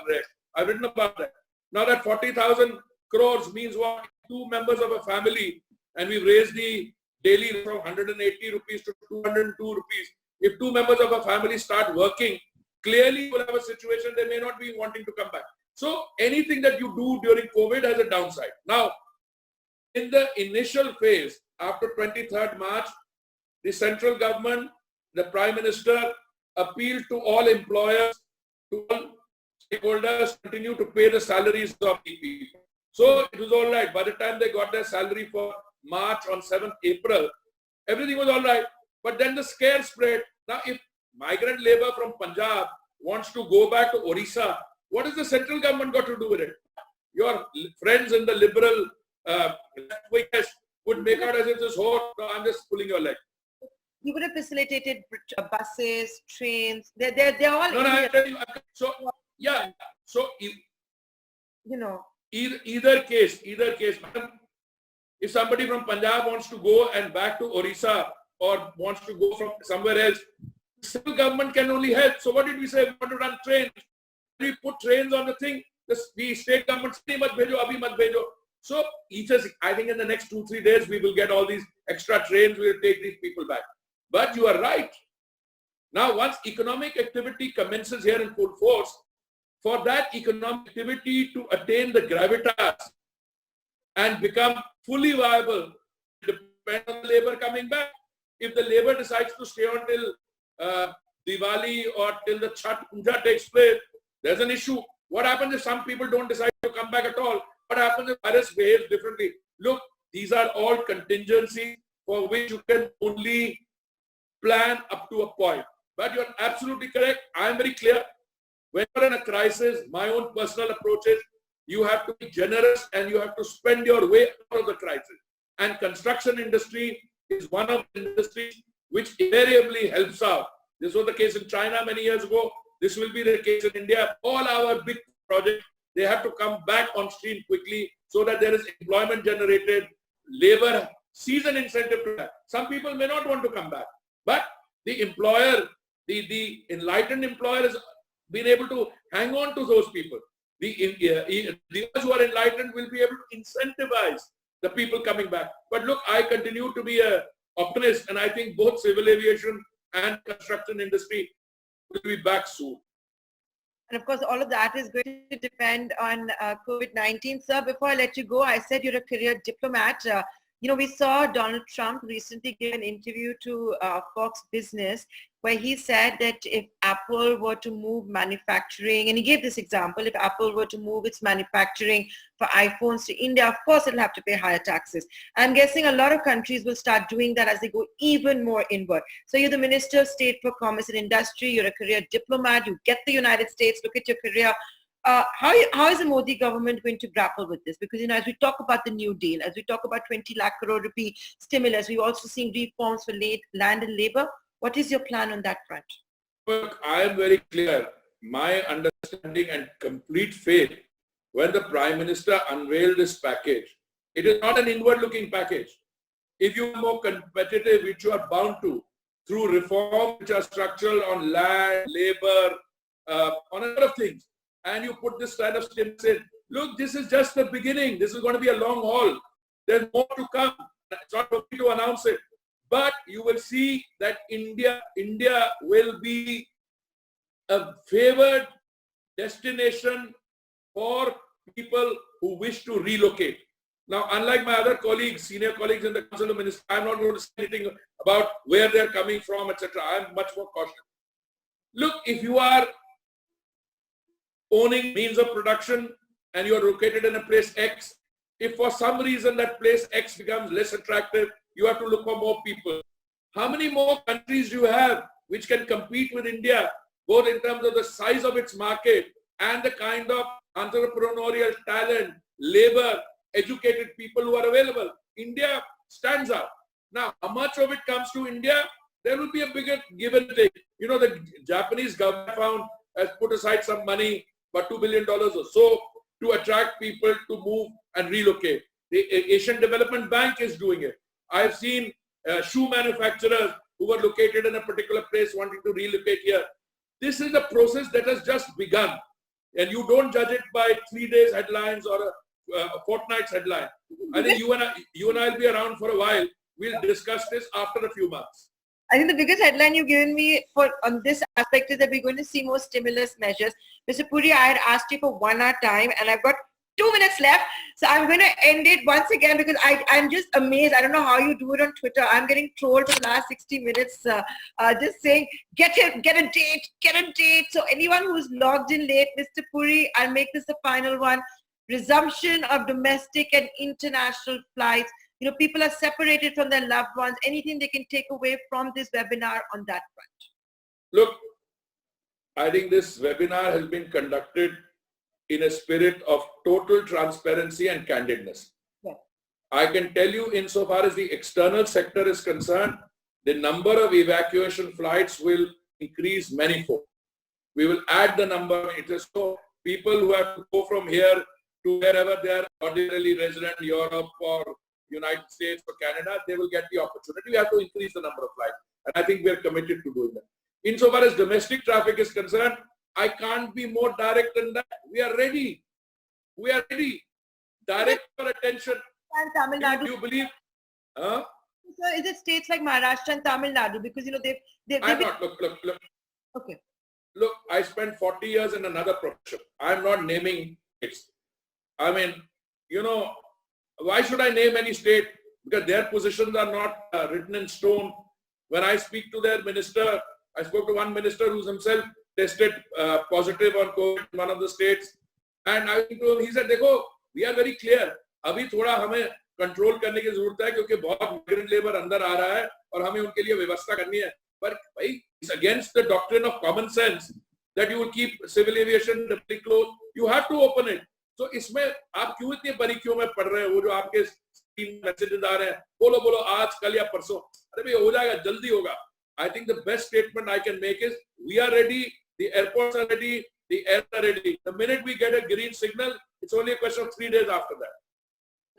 I've written about that. Now that 40,000 crores means what? 2 members of a family, and we've raised the daily from 180 rupees to 202 rupees. If 2 members of a family start working, clearly we'll have a situation they may not be wanting to come back. So anything that you do during COVID has a downside. Now, in the initial phase, after 23rd March, the central government, the Prime Minister appealed to all employers, to all stakeholders, continue to pay the salaries of the people. So it was all right. By the time they got their salary for March on 7th April, everything was all right. But then the scare spread. Now, if migrant labor from Punjab wants to go back to Orissa, what has the central government got to do with it? Your friends in the liberal would make out as if this whole, no, I'm just pulling your leg. You would have facilitated buses, trains. They're all. No, I tell you. So yeah. So either case. If somebody from Punjab wants to go and back to Orissa or wants to go from somewhere else, the civil government can only help. So what did we say? We want to run trains. We put trains on the thing. The state government say, "Mat bhejo, abhi mat bhejo." So I think in the next 2-3 days we will get all these extra trains. We will take these people back. But you are right. Now, once economic activity commences here in full force, for that economic activity to attain the gravitas and become fully viable, depend on the labor coming back. If the labor decides to stay on till Diwali or till the Chhat Puja takes place, there's an issue. What happens if some people don't decide to come back at all? What happens if virus behaves differently? Look, these are all contingencies for which you can only plan up to a point. But you're absolutely correct. I'm very clear. When you're in a crisis, my own personal approach is you have to be generous and you have to spend your way out of the crisis. And construction industry is one of the industries which invariably helps out. This was the case in China many years ago. This will be the case in India. All our big projects, they have to come back on stream quickly so that there is employment generated, labor, season incentive to that. Some people may not want to come back. But the employer, the enlightened employer has been able to hang on to those people. those who are enlightened will be able to incentivize the people coming back. But look, I continue to be an optimist, and I think both civil aviation and construction industry will be back soon. And of course, all of that is going to depend on COVID-19. Sir, before I let you go, I said you're a career diplomat. We saw Donald Trump recently give an interview to Fox Business where he said that if Apple were to move manufacturing, and he gave this example, if Apple were to move its manufacturing for iPhones to India, of course it'll have to pay higher taxes. I'm guessing a lot of countries will start doing that as they go even more inward. So you're the Minister of State for Commerce and Industry, you're a career diplomat, you get the United States, look at your career. How is the Modi government going to grapple with this? Because, as we talk about the New Deal, as we talk about 20 lakh crore rupee stimulus, we've also seen reforms for land and labor. What is your plan on that front? Look, I am very clear. My understanding and complete faith, when the Prime Minister unveiled this package, it is not an inward-looking package. If you are more competitive, which you are bound to, through reforms which are structural on land, labor, on a lot of things, and you put this kind of stimulus in, look, this is just the beginning. This is going to be a long haul. There's more to come. It's not for me to announce it. But you will see that India will be a favored destination for people who wish to relocate. Now, unlike my other colleagues, senior colleagues in the Council of Ministers, I'm not going to say anything about where they're coming from, etc. I'm much more cautious. Look, if you are owning means of production and you are located in a place X, if for some reason that place X becomes less attractive, you have to look for more people. How many more countries do you have which can compete with India, both in terms of the size of its market and the kind of entrepreneurial talent, labor, educated people who are available? India stands out. Now, how much of it comes to India? There will be a bigger give and take. The Japanese government has put aside some money, about $2 billion or so, to attract people to move and relocate. The Asian Development Bank is doing it. I've seen shoe manufacturers who were located in a particular place wanting to relocate here. This is a process that has just begun. And you don't judge it by 3 days headlines or a fortnight's headline. I think you and I will be around for a while. We'll discuss this after a few months. I think the biggest headline you've given me on this aspect is that we're going to see more stimulus measures. Mr. Puri, I had asked you for 1 hour time and I've got 2 minutes left. So I'm going to end it once again because I'm just amazed. I don't know how you do it on Twitter. I'm getting trolled for the last 60 minutes just saying, get a date. So anyone who's logged in late, Mr. Puri, I'll make this the final one. Resumption of domestic and international flights. People are separated from their loved ones. Anything they can take away from this webinar on that front? Look, I think this webinar has been conducted in a spirit of total transparency and candidness. Yeah. I can tell you, insofar as the external sector is concerned, the number of evacuation flights will increase manifold. We will add the number. It is so people who have to go from here to wherever they are ordinarily resident, Europe or United States or Canada, they will get the opportunity. We have to increase the number of flights. And I think we are committed to doing that. Insofar as domestic traffic is concerned, I can't be more direct than that. We are ready. Direct your attention. And Tamil Nadu. Do you believe? So is it states like Maharashtra and Tamil Nadu? Because, they've I'm not. Look. Okay. Look, I spent 40 years in another profession. I'm not naming states. I mean, why should I name any state? Because their positions are not written in stone. When I speak to their minister, I spoke to one minister who's himself tested positive on COVID in one of the states. And I went to him, he said, Dekho, we are very clear. Abhi thoda hame control karne ki zarurat hai kyunki bahut migrant labor andar aa raha hai aur hame unke liye vyavastha karni hai. But it's against the doctrine of common sense that you will keep civil aviation closed. You have to open it. तो इसमें आप क्यों इतनी बारीकियों में पढ़ रहे हो? वो जो आपके स्क्रीन मैसेजेस आ रहे हैं, बोलो आज कल या परसों, अरे भाई हो जाएगा, जल्दी होगा. I think the best statement I can make is we are ready, the airports are ready, the air are ready. The minute we get a green signal, it's only a question of 3 days after that.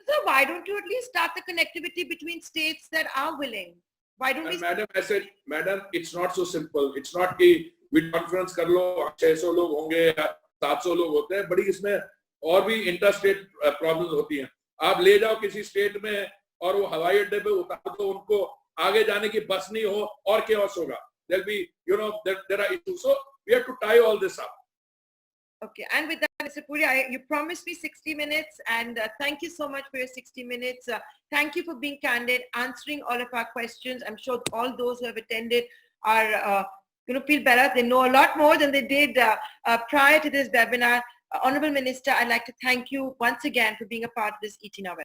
So why don't you at least start the connectivity between states that are willing? Why don't we? Madam, I said, madam, it's not so simple. It's not कि video conference कर लो, 600 लोग होंगे, 700 लोग होते हैं, बड़ी इसमें और भी इंटरस्टेट प्रॉब्लम्स होती हैं। आप ले जाओ किसी स्टेट में और वो हवाई अड्डे पे उतार दो उनको, आगे जाने की बस नहीं हो और chaos होगा. There'll be, there are issues. So we have to tie all this up. Okay, and with that, Mr. Puri, you promised me 60 minutes, and thank you so much for your 60 minutes. Thank you for being candid, answering all of our questions. I'm sure all those who have attended are going to feel better. They know a lot more than they did prior to this webinar. Honorable Minister, I'd like to thank you once again for being a part of this ET Now webinar.